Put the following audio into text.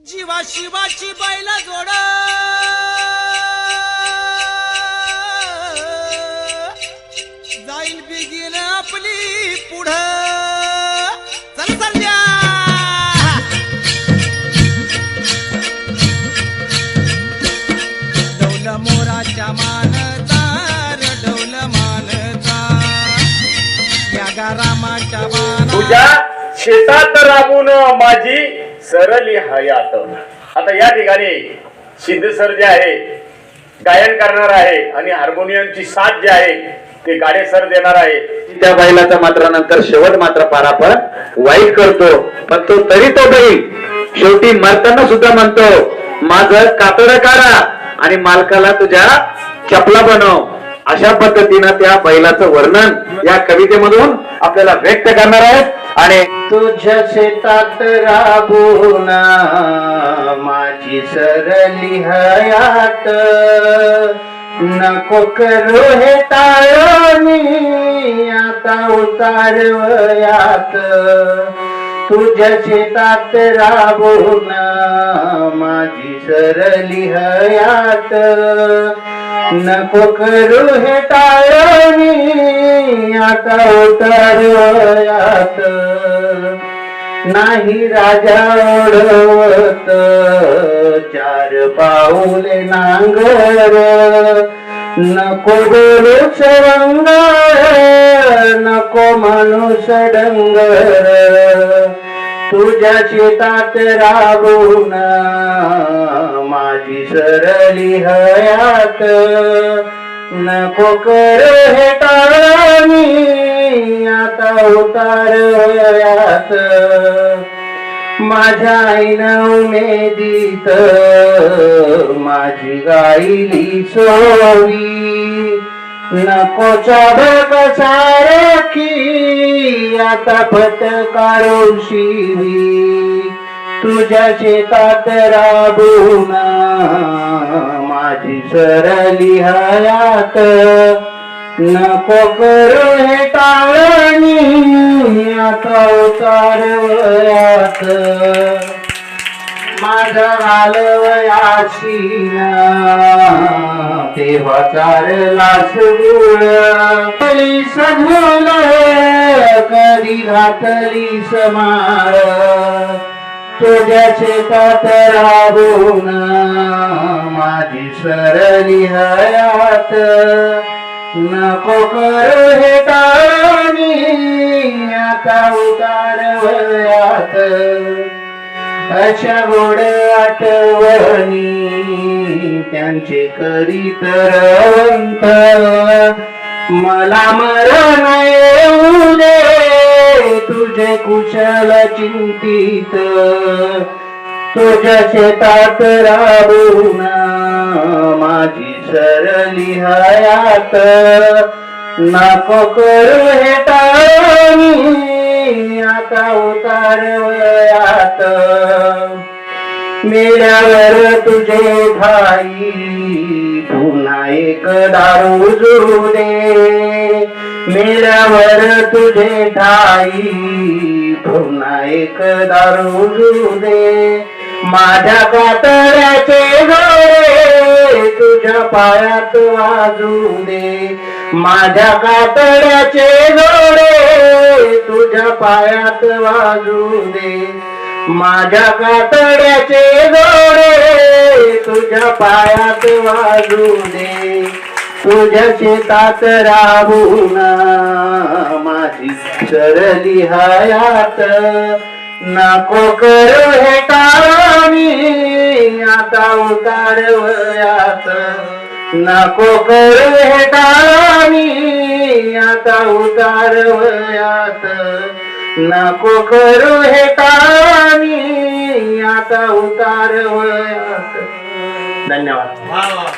जीवा शिवाची बैल जोड जाईल बिगीन आपली पुढं चल चालल्या डौल मोराच्या मानचा डौल मानचा या गारामाच्या माना तुझ्या शेतात राबून माझी सरली हयात. आता या ठिकाणी सिद्ध सर जे आहे गायन करणार आहे आणि हार्मोनियमची साथ जे आहे ते गाडे सर देणार आहे. त्या बैलाचा मात्र नंतर शेवट मात्र पार आपण वाईट करतो, पण तो तरी तो बैल शेवटी मरताना सुद्धा म्हणतो माझं कातड काढा आणि मालकाला तुझ्या चपला बनव. अशा पद्धतीनं त्या बैलाचं वर्णन या कवितेमधून आपल्याला व्यक्त करणार आहेत. आणि तुझ्या शेतात राबून माझी सरली हयात नको करू हे टाळणी आता उतारवयात. तुझ्या शेतात राबून माझी सरली हयात नको करू हे टाळणी आता उतारवयात. नाही राजा ओढवत चार पाऊले नांगर नको बोलू रंग नको माणूस डंगर. तुझ्या शेतात राबून माझी सरली हयात नको कर हे टाळणी आता उतारवयात. माझ्या आईनं उमेदीत माझी गाईली सोवी नको चाबक सारखी आता फटकारू शिवी. तुझ्या शेतात राबून माझी सरली हयात नको करू हे टाळणी आता उतारवयात. माझा घालवयाशी तेव्हा चारला सुगुळ कली सधुल कधी घातली समाळ. तुझ्या शेतात राबून माझी सरली हयात नको करू हे टाळणी आता उतारवयात. अशा गोड आठवणी त्यांचे करीत रवंत मला मरण येऊ दे तुझे कुशल चिंतित. तुझ्या शेतात राबून माझी सरली हयात नको करू हे टाळणी आता उतारवयात. मेल्यावर तुझे ठाई पुन्हा एक दारू जुळू दे. मेल्यावर तुझे ठाई पुन्हा एक दारू जुळू दे. माझ्या कातड्याचे घोडे तुझ्या पायात वाजू दे. माझ्या कातड्याचे घोडे तुझ्या पायात वाजू दे. माझ्या कातड्याचे घोडे तुझ्या पायात वाजू दे. तुझ्या शेतात राबून माझी सरली हयात नको करू हे टाळणी आता उतारवयात. नको करू हे टाळणी आता उतारवयात. नको करू हे टाळणी आता उतारवयात. धन्यवाद.